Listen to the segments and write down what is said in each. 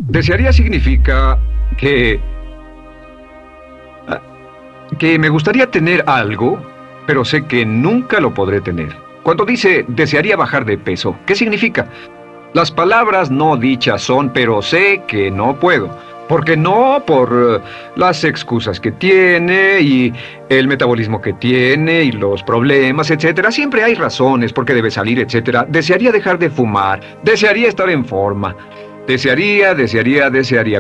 Desearía significa que... que me gustaría tener algo, pero sé que nunca lo podré tener. Cuando dice desearía bajar de peso, ¿qué significa? Las palabras no dichas son, pero sé que no puedo. Porque no por las excusas que tiene y el metabolismo que tiene y los problemas, etcétera. Siempre hay razones por qué debe salir, etcétera. Desearía dejar de fumar, desearía estar en forma. Desearía.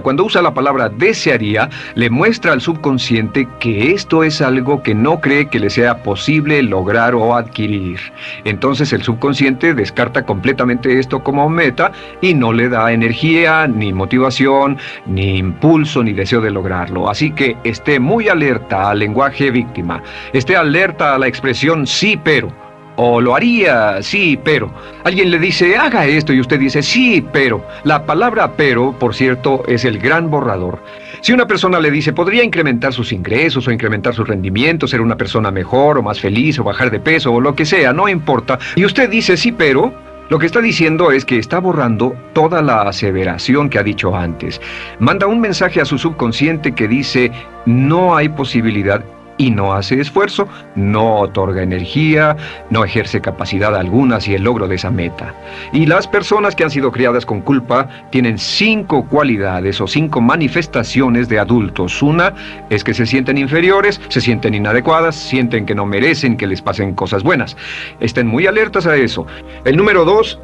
Cuando usa la palabra desearía, le muestra al subconsciente que esto es algo que no cree que le sea posible lograr o adquirir. Entonces el subconsciente descarta completamente esto como meta y no le da energía, ni motivación, ni impulso, ni deseo de lograrlo. Así que esté muy alerta al lenguaje víctima. Esté alerta a la expresión sí, pero. O lo haría, sí, pero. Alguien le dice, haga esto, y usted dice, sí, pero. La palabra pero, por cierto, es el gran borrador. Si una persona le dice, podría incrementar sus ingresos o incrementar su rendimiento, ser una persona mejor o más feliz o bajar de peso o lo que sea, no importa. Y usted dice, sí, pero. Lo que está diciendo es que está borrando toda la aseveración que ha dicho antes. Manda un mensaje a su subconsciente que dice, no hay posibilidad. Y no hace esfuerzo, no otorga energía, no ejerce capacidad alguna hacia el logro de esa meta. Y las personas que han sido criadas con culpa tienen 5 cualidades o 5 manifestaciones de adultos. Una es que se sienten inferiores, se sienten inadecuadas, sienten que no merecen que les pasen cosas buenas. Estén muy alertas a eso. El número 2...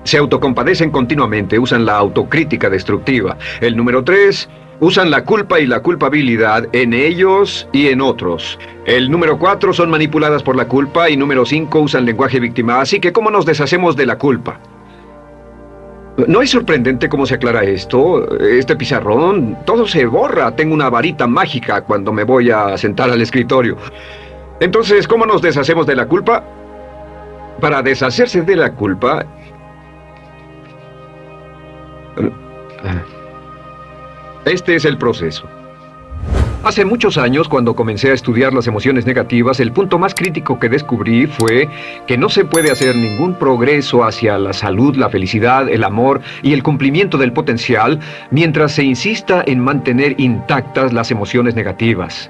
se autocompadecen continuamente, usan la autocrítica destructiva. El número 3... usan la culpa y la culpabilidad en ellos y en otros. El número 4 son manipuladas por la culpa y número 5 usan lenguaje víctima. Así que, ¿cómo nos deshacemos de la culpa? ¿No es sorprendente cómo se aclara esto? Este pizarrón, todo se borra. Tengo una varita mágica cuando me voy a sentar al escritorio. Entonces, ¿cómo nos deshacemos de la culpa? Para deshacerse de la culpa... este es el proceso. Hace muchos años, cuando comencé a estudiar las emociones negativas, el punto más crítico que descubrí fue que no se puede hacer ningún progreso hacia la salud, la felicidad, el amor y el cumplimiento del potencial mientras se insista en mantener intactas las emociones negativas.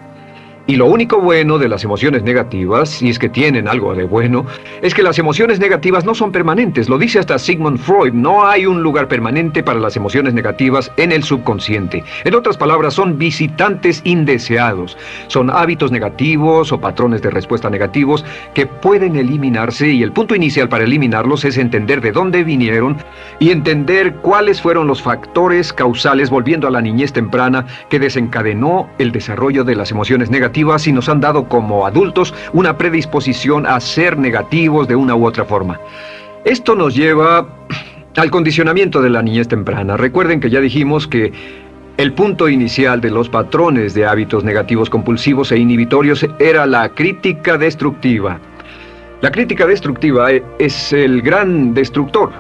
Y lo único bueno de las emociones negativas, si es que tienen algo de bueno, es que las emociones negativas no son permanentes. Lo dice hasta Sigmund Freud, no hay un lugar permanente para las emociones negativas en el subconsciente. En otras palabras, son visitantes indeseados. Son hábitos negativos o patrones de respuesta negativos que pueden eliminarse, y el punto inicial para eliminarlos es entender de dónde vinieron y entender cuáles fueron los factores causales, volviendo a la niñez temprana, que desencadenó el desarrollo de las emociones negativas y nos han dado como adultos una predisposición a ser negativos de una u otra forma. Esto nos lleva al condicionamiento de la niñez temprana. Recuerden que ya dijimos que el punto inicial de los patrones de hábitos negativos compulsivos e inhibitorios era la crítica destructiva. La crítica destructiva es el gran destructor.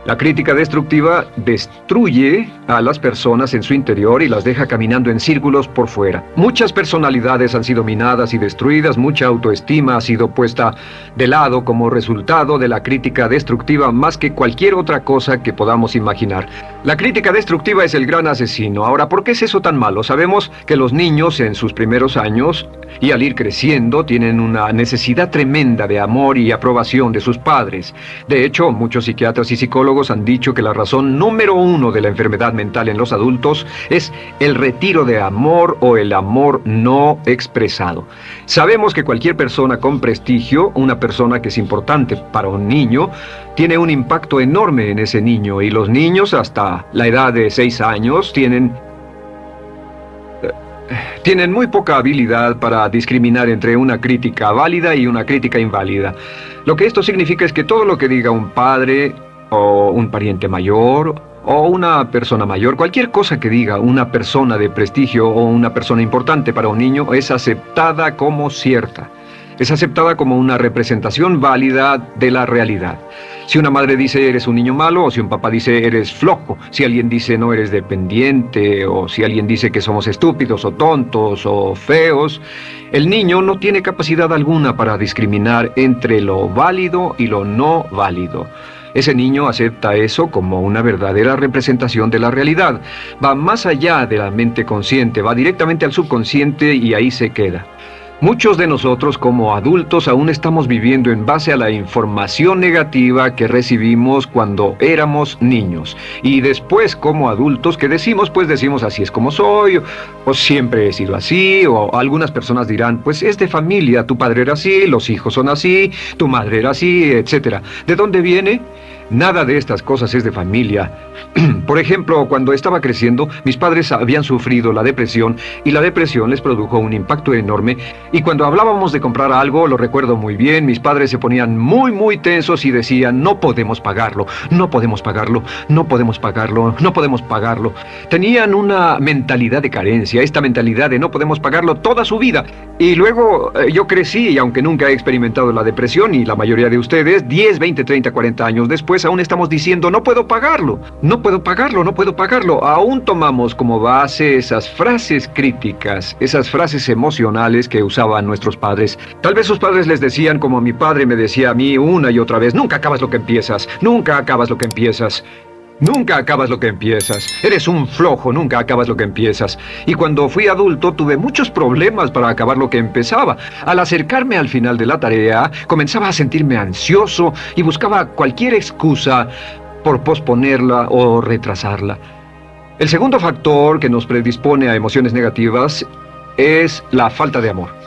La crítica destructiva destruye a las personas en su interior y las deja caminando en círculos por fuera. Muchas personalidades han sido minadas y destruidas, mucha autoestima ha sido puesta de lado como resultado de la crítica destructiva más que cualquier otra cosa que podamos imaginar. La crítica destructiva es el gran asesino. Ahora, ¿por qué es eso tan malo? Sabemos que los niños en sus primeros años y al ir creciendo tienen una necesidad tremenda de amor y aprobación de sus padres. De hecho, muchos psiquiatras y psicólogos han dicho que la razón número 1 de la enfermedad mental en los adultos es el retiro de amor o el amor no expresado. Sabemos que cualquier persona con prestigio, una persona que es importante para un niño, tiene un impacto enorme en ese niño, y los niños hasta la edad de 6 años tienen muy poca habilidad para discriminar entre una crítica válida y una crítica inválida. Lo que esto significa es que todo lo que diga un padre o un pariente mayor o una persona mayor, cualquier cosa que diga una persona de prestigio o una persona importante para un niño es aceptada como cierta. Es aceptada como una representación válida de la realidad. Si una madre dice eres un niño malo, o si un papá dice eres flojo, si alguien dice no eres dependiente, o si alguien dice que somos estúpidos o tontos o feos, el niño no tiene capacidad alguna para discriminar entre lo válido y lo no válido. Ese niño acepta eso como una verdadera representación de la realidad. Va más allá de la mente consciente, va directamente al subconsciente y ahí se queda. Muchos de nosotros como adultos aún estamos viviendo en base a la información negativa que recibimos cuando éramos niños. Y después como adultos, ¿qué decimos? Pues decimos así es como soy, o siempre he sido así, o algunas personas dirán, pues es de familia, tu padre era así, los hijos son así, tu madre era así, etc. ¿De dónde viene? Nada de estas cosas es de familia. Por ejemplo, cuando estaba creciendo, mis padres habían sufrido la depresión y la depresión les produjo un impacto enorme. Y cuando hablábamos de comprar algo, lo recuerdo muy bien, mis padres se ponían muy tensos y decían, no podemos pagarlo, no podemos pagarlo, no podemos pagarlo, no podemos pagarlo. Tenían una mentalidad de carencia, esta mentalidad de no podemos pagarlo toda su vida. Y luego yo crecí y aunque nunca he experimentado la depresión, y la mayoría de ustedes, 10, 20, 30, 40 años después, aún estamos diciendo, no puedo pagarlo, no puedo pagarlo, no puedo pagarlo. Aún tomamos como base esas frases críticas, esas frases emocionales que usaban nuestros padres. Tal vez sus padres les decían, como mi padre me decía a mí una y otra vez, nunca acabas lo que empiezas, nunca acabas lo que empiezas. Nunca acabas lo que empiezas. Eres un flojo, nunca acabas lo que empiezas. Y cuando fui adulto tuve muchos problemas para acabar lo que empezaba. Al acercarme al final de la tarea, comenzaba a sentirme ansioso y buscaba cualquier excusa por posponerla o retrasarla. El segundo factor que nos predispone a emociones negativas es la falta de amor.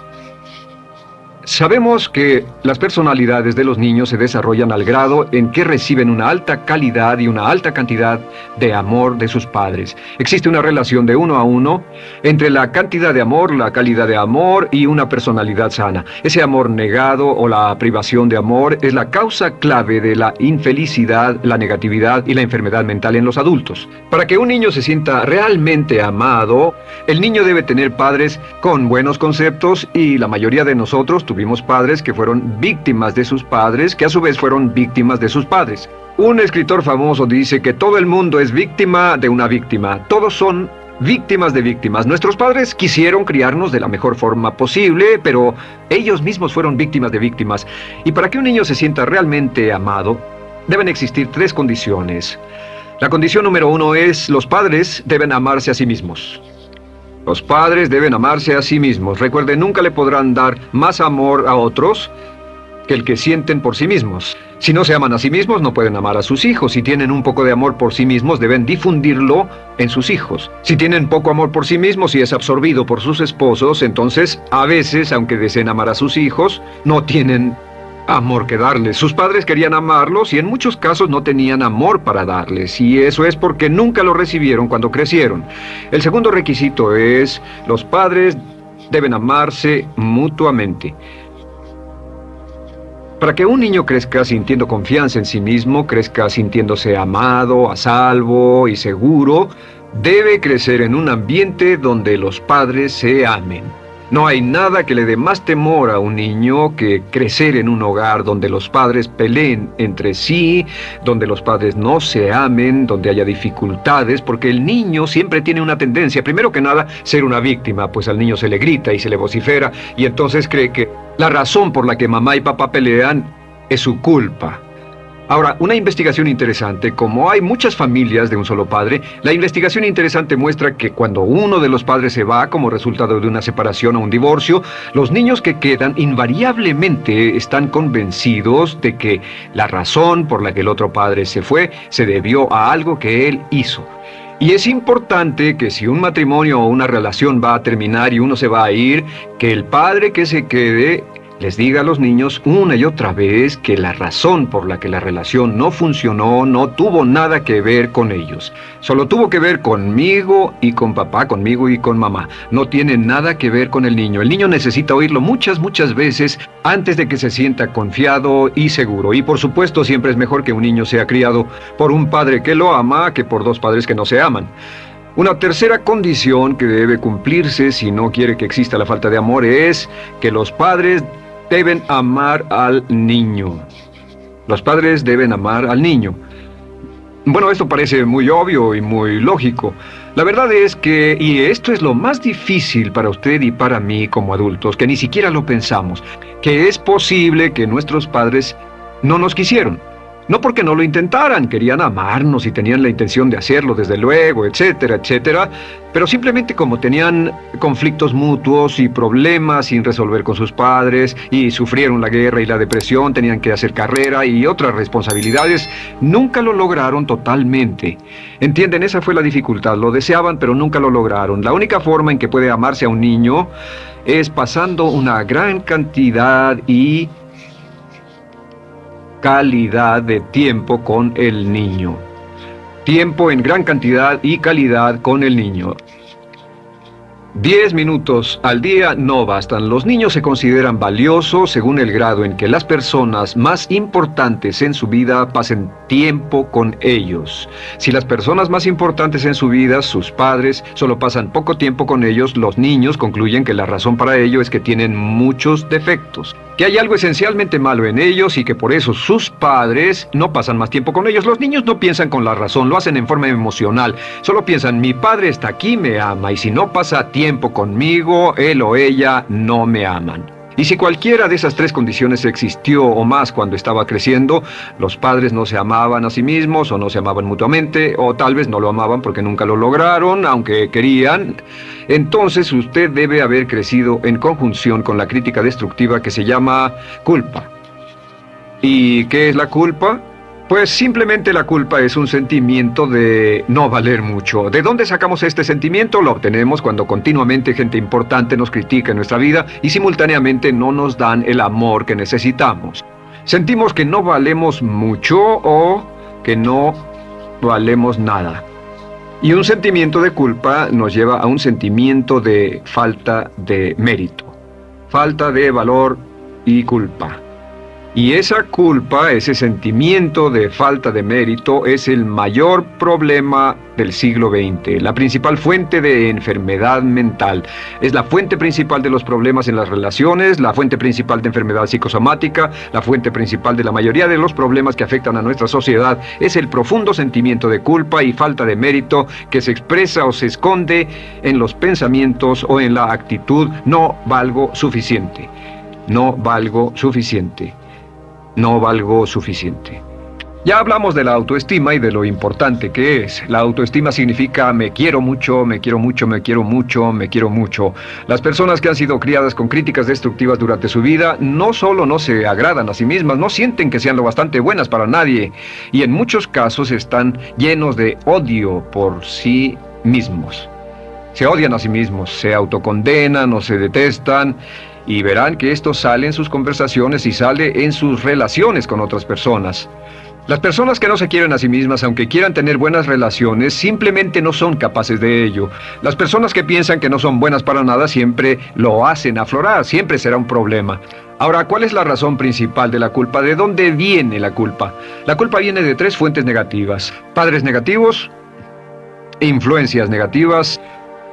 Sabemos que las personalidades de los niños se desarrollan al grado en que reciben una alta calidad y una alta cantidad de amor de sus padres. Existe una relación de 1 a 1 entre la cantidad de amor, la calidad de amor y una personalidad sana. Ese amor negado o la privación de amor es la causa clave de la infelicidad, la negatividad y la enfermedad mental en los adultos. Para que un niño se sienta realmente amado, el niño debe tener padres con buenos conceptos y la mayoría de nosotros tuvimos padres que fueron víctimas de sus padres, que a su vez fueron víctimas de sus padres. Un escritor famoso dice que todo el mundo es víctima de una víctima. Todos son víctimas de víctimas. Nuestros padres quisieron criarnos de la mejor forma posible, pero ellos mismos fueron víctimas de víctimas. Y para que un niño se sienta realmente amado, deben existir 3 condiciones. La condición número 1 es: los padres deben amarse a sí mismos. Los padres deben amarse a sí mismos. Recuerden, nunca le podrán dar más amor a otros que el que sienten por sí mismos. Si no se aman a sí mismos, no pueden amar a sus hijos. Si tienen un poco de amor por sí mismos, deben difundirlo en sus hijos. Si tienen poco amor por sí mismos y es absorbido por sus esposos, entonces, a veces, aunque deseen amar a sus hijos, no tienen amor que darles. Sus padres querían amarlos y en muchos casos no tenían amor para darles, y eso es porque nunca lo recibieron cuando crecieron. El segundo requisito es: los padres deben amarse mutuamente. Para que un niño crezca sintiendo confianza en sí mismo, crezca sintiéndose amado, a salvo y seguro, debe crecer en un ambiente donde los padres se amen. No hay nada que le dé más temor a un niño que crecer en un hogar donde los padres peleen entre sí, donde los padres no se amen, donde haya dificultades, porque el niño siempre tiene una tendencia, primero que nada, ser una víctima, pues al niño se le grita y se le vocifera, y entonces cree que la razón por la que mamá y papá pelean es su culpa. Ahora, una investigación interesante: como hay muchas familias de un solo padre, la investigación interesante muestra que cuando uno de los padres se va como resultado de una separación o un divorcio, los niños que quedan invariablemente están convencidos de que la razón por la que el otro padre se fue se debió a algo que él hizo. Y es importante que si un matrimonio o una relación va a terminar y uno se va a ir, que el padre que se quede les diga a los niños una y otra vez que la razón por la que la relación no funcionó no tuvo nada que ver con ellos. Solo tuvo que ver conmigo y con papá, conmigo y con mamá. No tiene nada que ver con el niño. El niño necesita oírlo muchas veces antes de que se sienta confiado y seguro. Y por supuesto, siempre es mejor que un niño sea criado por un padre que lo ama que por 2 padres que no se aman. Una tercera condición que debe cumplirse si no quiere que exista la falta de amor es que los padres deben amar al niño. Los padres deben amar al niño. Bueno, esto parece muy obvio y muy lógico. La verdad es que, y esto es lo más difícil para usted y para mí como adultos, que ni siquiera lo pensamos, que es posible que nuestros padres no nos quisieron. No porque no lo intentaran, querían amarnos y tenían la intención de hacerlo, desde luego, etcétera, etcétera, pero simplemente como tenían conflictos mutuos y problemas sin resolver con sus padres, y sufrieron la guerra y la depresión, tenían que hacer carrera y otras responsabilidades, nunca lo lograron totalmente. ¿Entienden? Esa fue la dificultad. Lo deseaban, pero nunca lo lograron. La única forma en que puede amarse a un niño es pasando una gran cantidad y calidad de tiempo con el niño. Tiempo en gran cantidad y calidad con el niño. 10 minutos al día no bastan. Los niños se consideran valiosos según el grado en que las personas más importantes en su vida pasen tiempo con ellos. Si las personas más importantes en su vida, sus padres, solo pasan poco tiempo con ellos, los niños concluyen que la razón para ello es que tienen muchos defectos, que hay algo esencialmente malo en ellos y que por eso sus padres no pasan más tiempo con ellos. Los niños no piensan con la razón, lo hacen en forma emocional. Solo piensan, mi padre está aquí, me ama, y si no pasa tiempo conmigo, él o ella no me aman. Y si cualquiera de esas tres condiciones existió o más cuando estaba creciendo, los padres no se amaban a sí mismos o no se amaban mutuamente, o tal vez no lo amaban porque nunca lo lograron, aunque querían, entonces usted debe haber crecido en conjunción con la crítica destructiva que se llama culpa. ¿Y qué es la culpa? Pues simplemente la culpa es un sentimiento de no valer mucho. ¿De dónde sacamos este sentimiento? Lo obtenemos cuando continuamente gente importante nos critica en nuestra vida y simultáneamente no nos dan el amor que necesitamos. Sentimos que no valemos mucho o que no valemos nada. Y un sentimiento de culpa nos lleva a un sentimiento de falta de mérito, falta de valor y culpa. Y esa culpa, ese sentimiento de falta de mérito, es el mayor problema del siglo XX, la principal fuente de enfermedad mental. Es la fuente principal de los problemas en las relaciones, la fuente principal de enfermedad psicosomática, la fuente principal de la mayoría de los problemas que afectan a nuestra sociedad. Es el profundo sentimiento de culpa y falta de mérito que se expresa o se esconde en los pensamientos o en la actitud: no valgo suficiente, no valgo suficiente. No valgo suficiente. Ya hablamos de la autoestima y de lo importante que es. La autoestima significa me quiero mucho, me quiero mucho, me quiero mucho, me quiero mucho. Las personas que han sido criadas con críticas destructivas durante su vida no solo no se agradan a sí mismas, no sienten que sean lo bastante buenas para nadie, y en muchos casos están llenos de odio por sí mismos. Se odian a sí mismos, se autocondenan o se detestan. Y verán que esto sale en sus conversaciones y sale en sus relaciones con otras personas. Las personas que no se quieren a sí mismas, aunque quieran tener buenas relaciones, simplemente no son capaces de ello. Las personas que piensan que no son buenas para nada siempre lo hacen aflorar, siempre será un problema. Ahora, ¿cuál es la razón principal de la culpa? ¿De dónde viene la culpa? La culpa viene de tres fuentes negativas: padres negativos, influencias negativas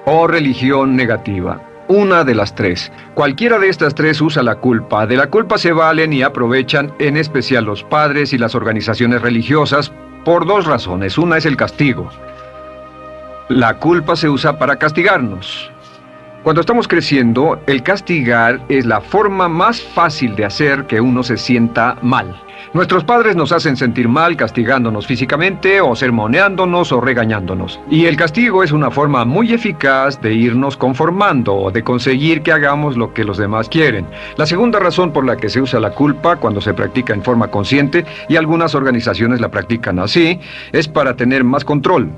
o religión negativa. Una de las tres. Cualquiera de estas tres usa la culpa. De la culpa se valen y aprovechan, en especial los padres y las organizaciones religiosas, por dos razones. Una es el castigo. La culpa se usa para castigarnos. Cuando estamos creciendo, el castigar es la forma más fácil de hacer que uno se sienta mal. Nuestros padres nos hacen sentir mal castigándonos físicamente o sermoneándonos o regañándonos. Y el castigo es una forma muy eficaz de irnos conformando o de conseguir que hagamos lo que los demás quieren. La segunda razón por la que se usa la culpa cuando se practica en forma consciente, y algunas organizaciones la practican así, es para tener más control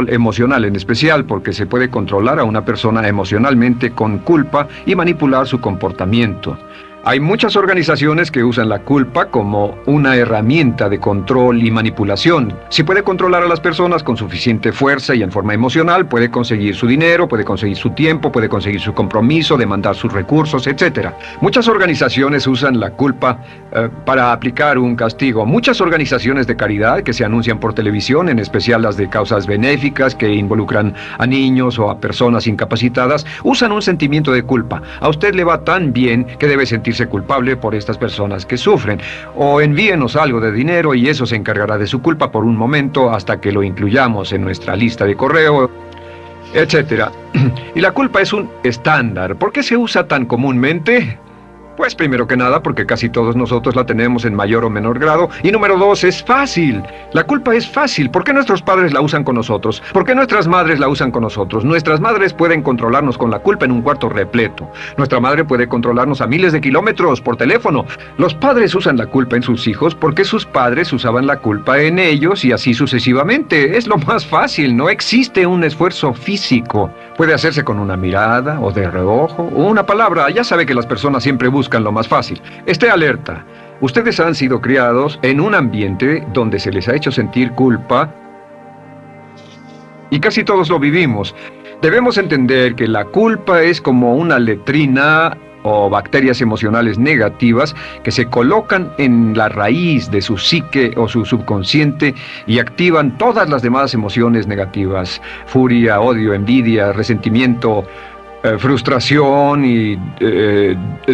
emocional en especial, porque se puede controlar a una persona emocionalmente con culpa y manipular su comportamiento. Hay muchas organizaciones que usan la culpa como una herramienta de control y manipulación. Si puede controlar a las personas con suficiente fuerza y en forma emocional, puede conseguir su dinero, puede conseguir su tiempo, puede conseguir su compromiso, demandar sus recursos, etc. Muchas organizaciones usan la culpa para aplicar un castigo. Muchas organizaciones de caridad que se anuncian por televisión, en especial las de causas benéficas que involucran a niños o a personas incapacitadas, usan un sentimiento de culpa. A usted le va tan bien que debe sentirse culpable por estas personas que sufren. O envíenos algo de dinero y eso se encargará de su culpa por un momento hasta que lo incluyamos en nuestra lista de correo, etc. Y la culpa es un estándar. ¿Por qué se usa tan comúnmente? Pues primero que nada, porque casi todos nosotros la tenemos en mayor o menor grado. Y número dos, es fácil. La culpa es fácil. ¿Por qué nuestros padres la usan con nosotros? ¿Por qué nuestras madres la usan con nosotros? Nuestras madres pueden controlarnos con la culpa en un cuarto repleto. Nuestra madre puede controlarnos a miles de kilómetros por teléfono. Los padres usan la culpa en sus hijos porque sus padres usaban la culpa en ellos y así sucesivamente. Es lo más fácil. No existe un esfuerzo físico. Puede hacerse con una mirada o de reojo o una palabra. Ya sabe que las personas siempre buscan lo más fácil. Esté alerta. Ustedes han sido criados en un ambiente donde se les ha hecho sentir culpa y casi todos lo vivimos. Debemos entender que la culpa es como una letrina o bacterias emocionales negativas que se colocan en la raíz de su psique o su subconsciente y activan todas las demás emociones negativas: furia, odio, envidia, resentimiento, frustración y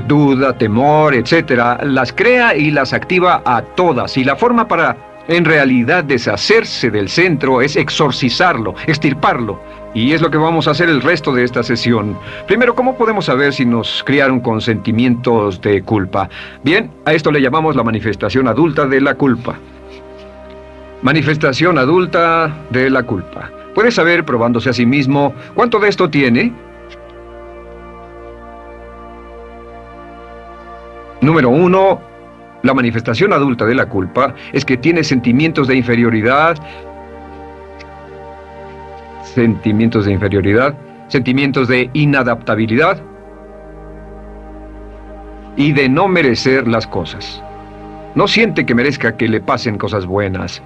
duda, temor, etcétera. Las crea y las activa a todas, y la forma para en realidad deshacerse del centro es exorcizarlo, extirparlo. Y es lo que vamos a hacer el resto de esta sesión. Primero, ¿cómo podemos saber si nos criaron con sentimientos de culpa? Bien, a esto le llamamos la manifestación adulta de la culpa. Manifestación adulta de la culpa. ¿Puede saber, probándose a sí mismo, cuánto de esto tiene? Número 1. La manifestación adulta de la culpa es que tiene sentimientos de inferioridad, sentimientos de inadaptabilidad y de no merecer las cosas. No siente que merezca que le pasen cosas buenas.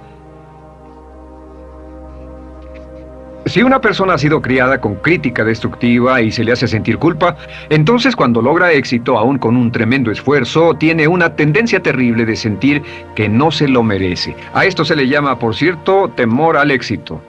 Si una persona ha sido criada con crítica destructiva y se le hace sentir culpa, entonces cuando logra éxito, aún con un tremendo esfuerzo, tiene una tendencia terrible de sentir que no se lo merece. A esto se le llama, por cierto, temor al éxito.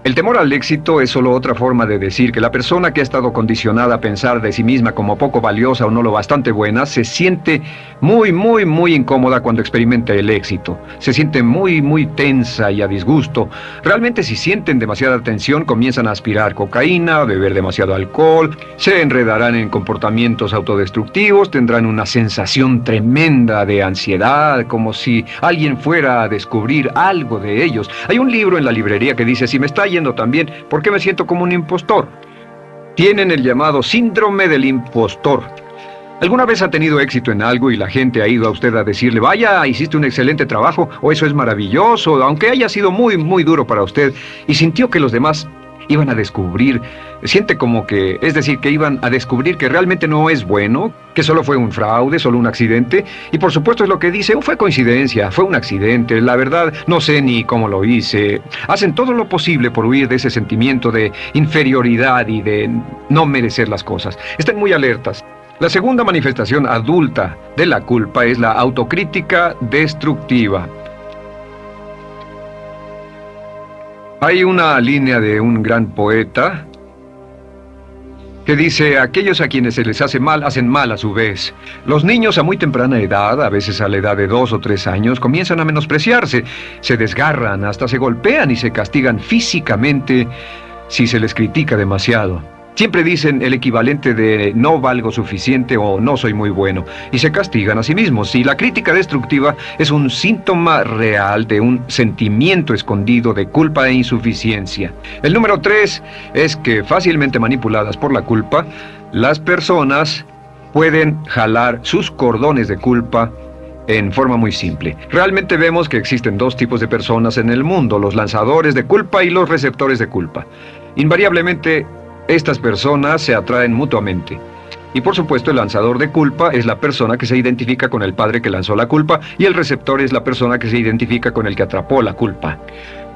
El temor al éxito es solo otra forma de decir que la persona que ha estado condicionada a pensar de sí misma como poco valiosa o no lo bastante buena, se siente muy incómoda cuando experimenta el éxito. Se siente muy tensa y a disgusto. Realmente, si sienten demasiada tensión, comienzan a aspirar cocaína, a beber demasiado alcohol, se enredarán en comportamientos autodestructivos, tendrán una sensación tremenda de ansiedad, como si alguien fuera a descubrir algo de ellos. Hay un libro en la librería que dice: si me está yendo también, ¿por qué me siento como un impostor? Tienen el llamado síndrome del impostor. ¿Alguna vez ha tenido éxito en algo y la gente ha ido a usted a decirle: vaya, hiciste un excelente trabajo, o eso es maravilloso, aunque haya sido muy duro para usted, y sintió que los demás iban a descubrir, siente como que, es decir, que iban a descubrir que realmente no es bueno, que solo fue un fraude, solo un accidente? Y por supuesto es lo que dice: fue coincidencia, fue un accidente, la verdad no sé ni cómo lo hice. Hacen todo lo posible por huir de ese sentimiento de inferioridad y de no merecer las cosas. Estén muy alertas. La segunda manifestación adulta de la culpa es la autocrítica destructiva. Hay una línea de un gran poeta que dice: aquellos a quienes se les hace mal, hacen mal a su vez. Los niños a muy temprana edad, a veces a la edad de 2 o 3 años, comienzan a menospreciarse, se desgarran, hasta se golpean y se castigan físicamente si se les critica demasiado. Siempre dicen el equivalente de no valgo suficiente o no soy muy bueno, y se castigan a sí mismos. Y la crítica destructiva es un síntoma real de un sentimiento escondido de culpa e insuficiencia. El número 3 es que, fácilmente manipuladas por la culpa, las personas pueden jalar sus cordones de culpa en forma muy simple. Realmente vemos que existen dos tipos de personas en el mundo: los lanzadores de culpa y los receptores de culpa. Invariablemente, estas personas se atraen mutuamente. Y por supuesto, el lanzador de culpa es la persona que se identifica con el padre que lanzó la culpa, y el receptor es la persona que se identifica con el que atrapó la culpa.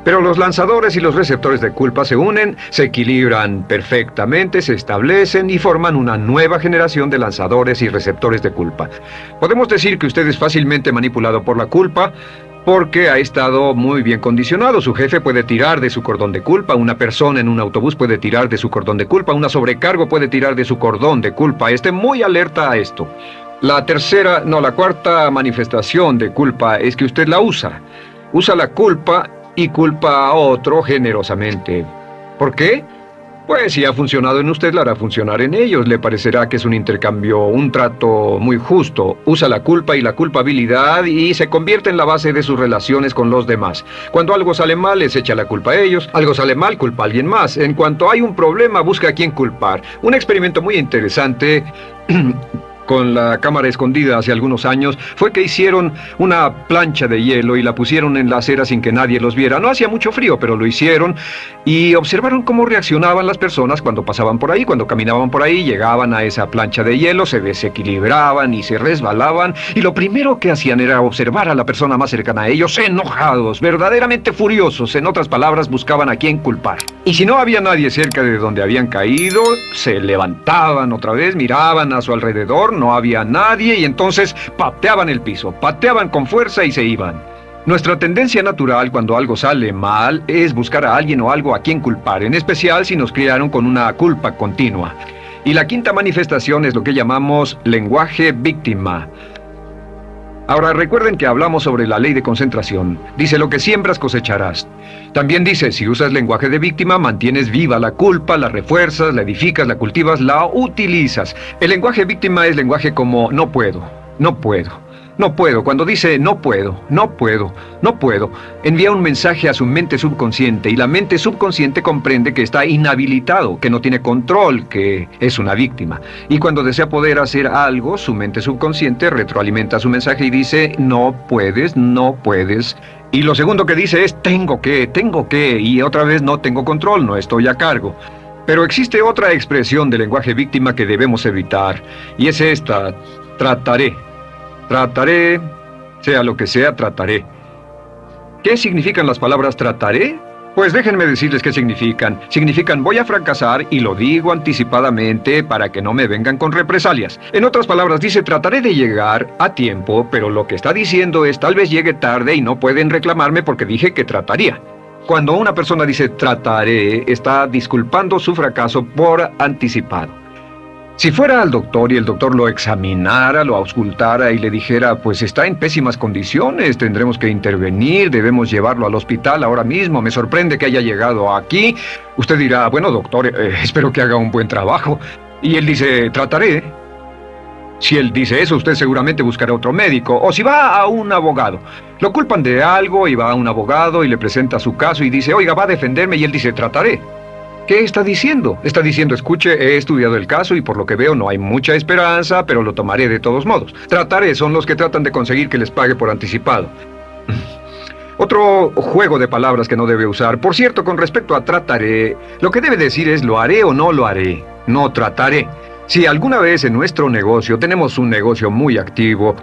Pero los lanzadores y los receptores de culpa se unen, se equilibran perfectamente, se establecen y forman una nueva generación de lanzadores y receptores de culpa. Podemos decir que usted es fácilmente manipulado por la culpa, porque ha estado muy bien condicionado. Su jefe puede tirar de su cordón de culpa, una persona en un autobús puede tirar de su cordón de culpa, una sobrecargo puede tirar de su cordón de culpa. Esté muy alerta a esto. La cuarta manifestación de culpa es que usted la usa. Usa la culpa y culpa a otro generosamente. ¿Por qué? Pues si ha funcionado en usted, la hará funcionar en ellos. Le parecerá que es un intercambio, un trato muy justo. Usa la culpa y la culpabilidad y se convierte en la base de sus relaciones con los demás. Cuando algo sale mal, les echa la culpa a ellos. Algo sale mal, culpa a alguien más. En cuanto hay un problema, busca a quién culpar. Un experimento muy interesante con la cámara escondida hace algunos años fue que hicieron una plancha de hielo y la pusieron en la acera sin que nadie los viera. No hacía mucho frío, pero lo hicieron y observaron cómo reaccionaban las personas cuando pasaban por ahí, cuando caminaban por ahí, llegaban a esa plancha de hielo, se desequilibraban y se resbalaban y lo primero que hacían era observar a la persona más cercana a ellos, enojados, verdaderamente furiosos. En otras palabras, buscaban a quién culpar. Y si no había nadie cerca de donde habían caído, se levantaban otra vez, miraban a su alrededor, no había nadie y entonces pateaban el piso, pateaban con fuerza y se iban. Nuestra tendencia natural cuando algo sale mal es buscar a alguien o algo a quien culpar, en especial si nos criaron con una culpa continua. Y la quinta manifestación es lo que llamamos lenguaje víctima. Ahora recuerden que hablamos sobre la ley de concentración. Dice: lo que siembras cosecharás. También dice: si usas lenguaje de víctima, mantienes viva la culpa, la refuerzas, la edificas, la cultivas, la utilizas. El lenguaje víctima es lenguaje como no puedo, no puedo. No puedo. Cuando dice no puedo, no puedo, no puedo, envía un mensaje a su mente subconsciente y la mente subconsciente comprende que está inhabilitado, que no tiene control, que es una víctima. Y cuando desea poder hacer algo, su mente subconsciente retroalimenta su mensaje y dice no puedes, no puedes. Y lo segundo que dice es tengo que, y otra vez no tengo control, no estoy a cargo. Pero existe otra expresión del lenguaje víctima que debemos evitar y es esta: trataré. Trataré, sea lo que sea, trataré. ¿Qué significan las palabras trataré? Pues déjenme decirles qué significan. Significan voy a fracasar y lo digo anticipadamente para que no me vengan con represalias. En otras palabras, dice trataré de llegar a tiempo, pero lo que está diciendo es tal vez llegue tarde y no pueden reclamarme porque dije que trataría. Cuando una persona dice trataré, está disculpando su fracaso por anticipado. Si fuera al doctor y el doctor lo examinara, lo auscultara y le dijera, pues está en pésimas condiciones, tendremos que intervenir, debemos llevarlo al hospital ahora mismo, me sorprende que haya llegado aquí, usted dirá, bueno doctor, espero que haga un buen trabajo. Y él dice, trataré. Si él dice eso, usted seguramente buscará otro médico. O si va a un abogado, lo culpan de algo y va a un abogado y le presenta su caso y dice, oiga, va a defenderme, y él dice, trataré. ¿Qué está diciendo? Está diciendo, escuche, he estudiado el caso y por lo que veo no hay mucha esperanza, pero lo tomaré de todos modos. Trataré son los que tratan de conseguir que les pague por anticipado. Otro juego de palabras que no debe usar. Por cierto, con respecto a trataré, lo que debe decir es lo haré o no lo haré. No trataré. Si alguna vez en nuestro negocio, tenemos un negocio muy activo,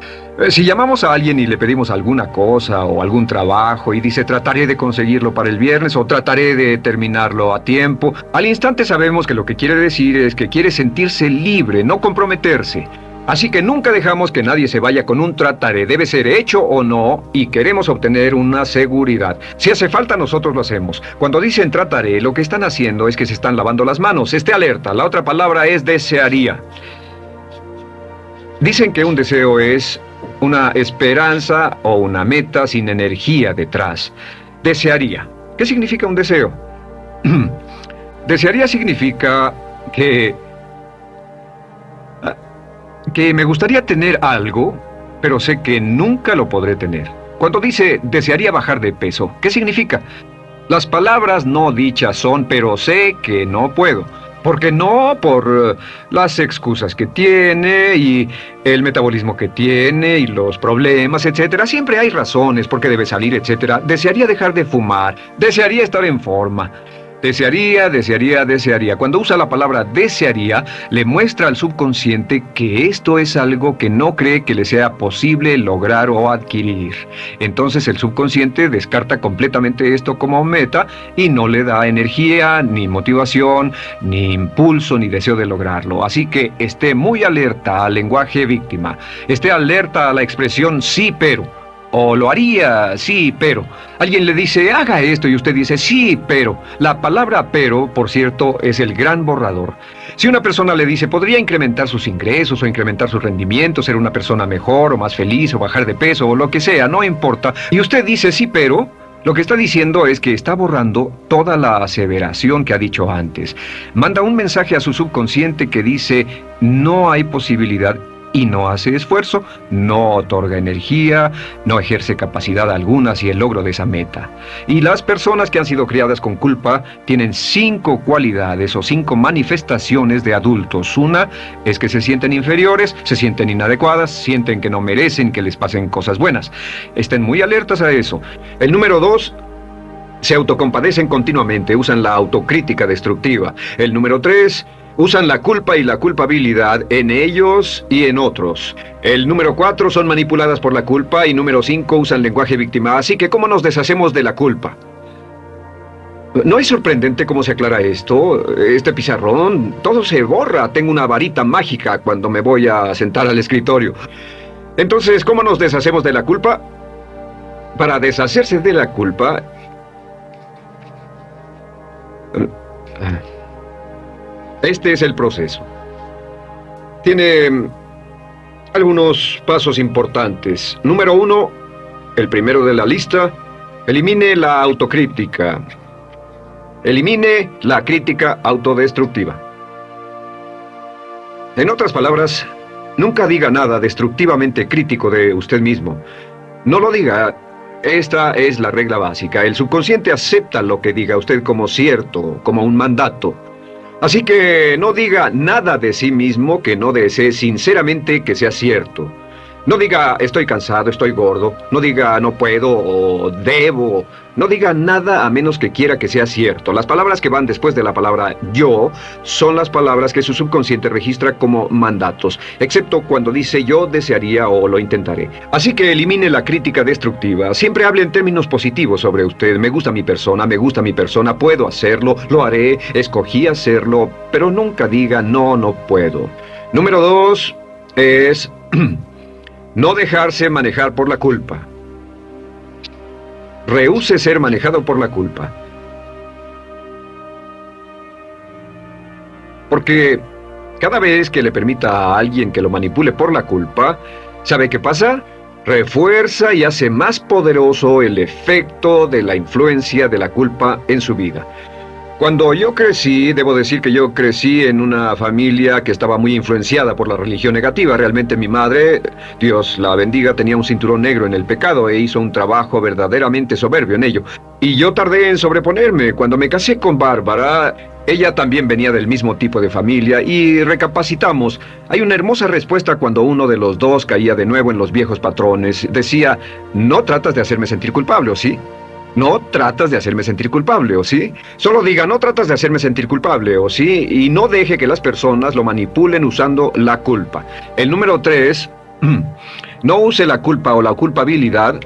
si llamamos a alguien y le pedimos alguna cosa o algún trabajo y dice trataré de conseguirlo para el viernes o trataré de terminarlo a tiempo, al instante sabemos que lo que quiere decir es que quiere sentirse libre, no comprometerse. Así que nunca dejamos que nadie se vaya con un trataré, debe ser hecho o no, y queremos obtener una seguridad. Si hace falta, nosotros lo hacemos. Cuando dicen trataré, lo que están haciendo es que se están lavando las manos. Esté alerta, la otra palabra es desearía. Dicen que un deseo es una esperanza o una meta sin energía detrás. Desearía. ¿Qué significa un deseo? Desearía significa que me gustaría tener algo, pero sé que nunca lo podré tener. Cuando dice desearía bajar de peso, ¿qué significa? Las palabras no dichas son, pero sé que no puedo. Porque no, por las excusas que tiene y el metabolismo que tiene y los problemas, etcétera. Siempre hay razones por qué debe salir, etcétera. Desearía dejar de fumar, desearía estar en forma. Desearía, desearía, desearía. Cuando usa la palabra desearía, le muestra al subconsciente que esto es algo que no cree que le sea posible lograr o adquirir. Entonces el subconsciente descarta completamente esto como meta y no le da energía, ni motivación, ni impulso, ni deseo de lograrlo. Así que esté muy alerta al lenguaje víctima. Esté alerta a la expresión sí, pero. O lo haría, sí, pero. Alguien le dice, haga esto, y usted dice, sí, pero. La palabra pero, por cierto, es el gran borrador. Si una persona le dice, podría incrementar sus ingresos o incrementar su rendimiento, ser una persona mejor o más feliz o bajar de peso o lo que sea, no importa. Y usted dice, sí, pero, Lo que está diciendo es que está borrando toda la aseveración que ha dicho antes. Manda un mensaje a su subconsciente que dice, no hay posibilidad, y no hace esfuerzo, no otorga energía, no ejerce capacidad alguna hacia el logro de esa meta. Y las personas que han sido criadas con culpa tienen 5 cualidades o 5 manifestaciones de adultos. Una es que se sienten inferiores, se sienten inadecuadas, sienten que no merecen que les pasen cosas buenas. Estén muy alertas a eso. El número 2, se autocompadecen continuamente, usan la autocrítica destructiva. El número 3, usan la culpa y la culpabilidad en ellos y en otros. El número 4, son manipuladas por la culpa. Y número 5, usan lenguaje víctima. Así que, ¿cómo nos deshacemos de la culpa? ¿No es sorprendente cómo se aclara esto? Este pizarrón, todo se borra. Tengo una varita mágica cuando me voy a sentar al escritorio. Entonces, ¿cómo nos deshacemos de la culpa? Para deshacerse de la culpa... Este es el proceso. Tiene algunos pasos importantes. Número 1, el primero de la lista, elimine la autocrítica. Elimine la crítica autodestructiva. En otras palabras, nunca diga nada destructivamente crítico de usted mismo. No lo diga. Esta es la regla básica. El subconsciente acepta lo que diga usted como cierto, como un mandato. Así que no diga nada de sí mismo que no desee sinceramente que sea cierto. No diga estoy cansado, estoy gordo. No diga no puedo o debo. No diga nada a menos que quiera que sea cierto. Las palabras que van después de la palabra yo son las palabras que su subconsciente registra como mandatos, excepto cuando dice yo desearía o lo intentaré. Así que elimine la crítica destructiva. Siempre hable en términos positivos sobre usted. Me gusta mi persona, puedo hacerlo, lo haré, escogí hacerlo, pero nunca diga no puedo. Número 2 es no dejarse manejar por la culpa. Rehúse ser manejado por la culpa. Porque cada vez que le permita a alguien que lo manipule por la culpa, ¿sabe qué pasa? Refuerza y hace más poderoso el efecto de la influencia de la culpa en su vida. Cuando yo crecí, debo decir que yo crecí en una familia que estaba muy influenciada por la religión negativa. Realmente mi madre, Dios la bendiga, tenía un cinturón negro en el pecado e hizo un trabajo verdaderamente soberbio en ello. Y yo tardé en sobreponerme. Cuando me casé con Bárbara, ella también venía del mismo tipo de familia y recapacitamos. Hay una hermosa respuesta cuando uno de los dos caía de nuevo en los viejos patrones. Decía, no tratas de hacerme sentir culpable, ¿o sí? No tratas de hacerme sentir culpable, ¿o sí? Solo diga, no tratas de hacerme sentir culpable, ¿o sí? Y no deje que las personas lo manipulen usando la culpa. El número 3, no use la culpa o la culpabilidad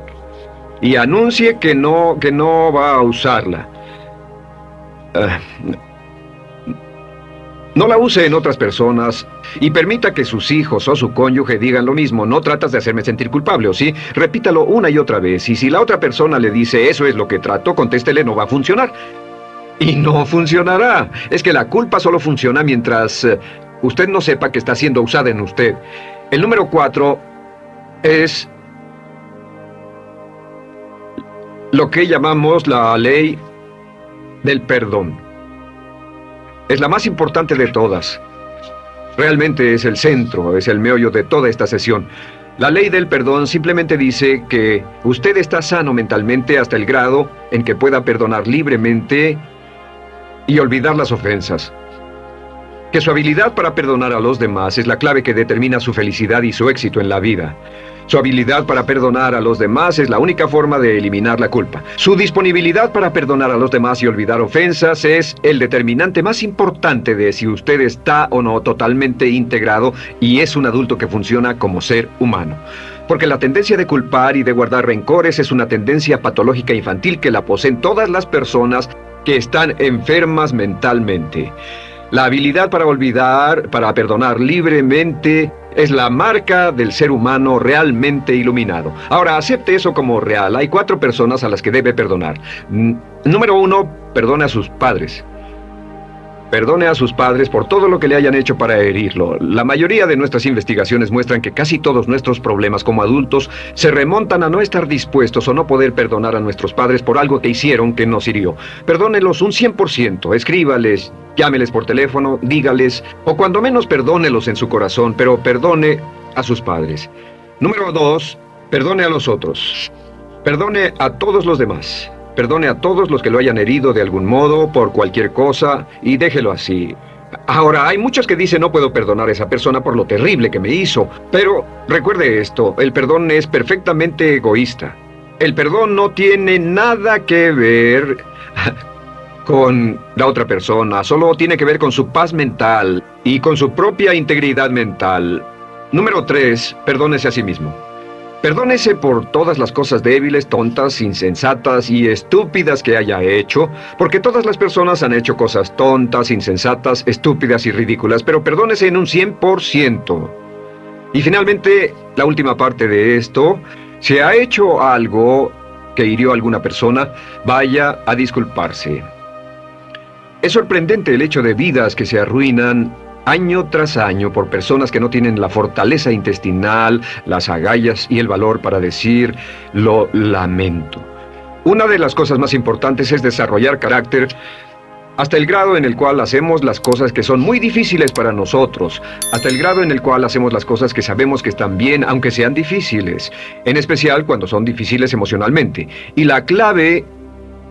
y anuncie que no va a usarla. No la use en otras personas y permita que sus hijos o su cónyuge digan lo mismo. No tratas de hacerme sentir culpable, ¿o sí? Repítalo una y otra vez. Y si la otra persona le dice eso es lo que trato, contéstele no va a funcionar. Y no funcionará. Es que la culpa solo funciona mientras usted no sepa que está siendo usada en usted. El número 4 es lo que llamamos la ley del perdón. Es la más importante de todas. Realmente es el centro, es el meollo de toda esta sesión. La ley del perdón simplemente dice que usted está sano mentalmente hasta el grado en que pueda perdonar libremente y olvidar las ofensas. Que su habilidad para perdonar a los demás es la clave que determina su felicidad y su éxito en la vida. Su habilidad para perdonar a los demás es la única forma de eliminar la culpa. Su disponibilidad para perdonar a los demás y olvidar ofensas es el determinante más importante de si usted está o no totalmente integrado y es un adulto que funciona como ser humano. Porque la tendencia de culpar y de guardar rencores es una tendencia patológica infantil que la poseen todas las personas que están enfermas mentalmente. La habilidad para olvidar, para perdonar libremente, es la marca del ser humano realmente iluminado. Ahora, acepte eso como real. Hay 4 personas a las que debe perdonar. Número 1, perdone a sus padres. Perdone a sus padres por todo lo que le hayan hecho para herirlo. La mayoría de nuestras investigaciones muestran que casi todos nuestros problemas como adultos se remontan a no estar dispuestos o no poder perdonar a nuestros padres por algo que hicieron que nos hirió. Perdónelos un 100%, escríbales, llámeles por teléfono, dígales, o cuando menos perdónelos en su corazón, pero perdone a sus padres. Número 2, perdone a los otros. Perdone a todos los demás. Perdone a todos los que lo hayan herido de algún modo, por cualquier cosa, y déjelo así. Ahora, hay muchos que dicen no puedo perdonar a esa persona por lo terrible que me hizo, pero recuerde esto, el perdón es perfectamente egoísta. El perdón no tiene nada que ver con la otra persona, solo tiene que ver con su paz mental y con su propia integridad mental. Número 3, perdónese a sí mismo. Perdónese por todas las cosas débiles, tontas, insensatas y estúpidas que haya hecho, porque todas las personas han hecho cosas tontas, insensatas, estúpidas y ridículas, pero perdónese en un 100%. Y finalmente, la última parte de esto, si ha hecho algo que hirió a alguna persona, vaya a disculparse. Es sorprendente el hecho de vidas que se arruinan año tras año por personas que no tienen la fortaleza intestinal, las agallas y el valor para decir lo lamento. Una de las cosas más importantes es desarrollar carácter hasta el grado en el cual hacemos las cosas que son muy difíciles para nosotros, hasta el grado en el cual hacemos las cosas que sabemos que están bien, aunque sean difíciles, en especial cuando son difíciles emocionalmente. Y la clave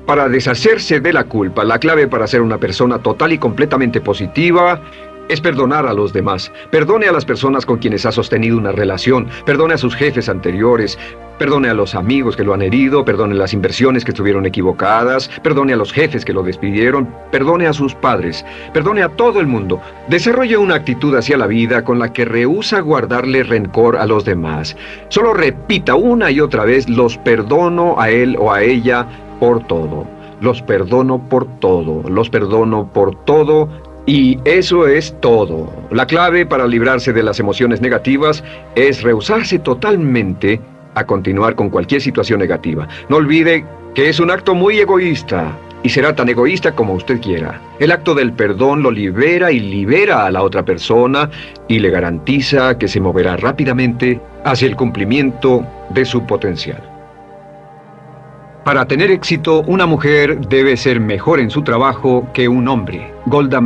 para deshacerse de la culpa, la clave para ser una persona total y completamente positiva, es perdonar a los demás. Perdone a las personas con quienes ha sostenido una relación, perdone a sus jefes anteriores, perdone a los amigos que lo han herido, perdone las inversiones que estuvieron equivocadas, perdone a los jefes que lo despidieron, perdone a sus padres, perdone a todo el mundo. Desarrolle una actitud hacia la vida con la que rehúsa guardarle rencor a los demás. Solo repita una y otra vez, los perdono a él o a ella por todo. Los perdono por todo, los perdono por todo. Y eso es todo. La clave para librarse de las emociones negativas es rehusarse totalmente a continuar con cualquier situación negativa. No olvide que es un acto muy egoísta y será tan egoísta como usted quiera. El acto del perdón lo libera y libera a la otra persona y le garantiza que se moverá rápidamente hacia el cumplimiento de su potencial. Para tener éxito, una mujer debe ser mejor en su trabajo que un hombre. Golda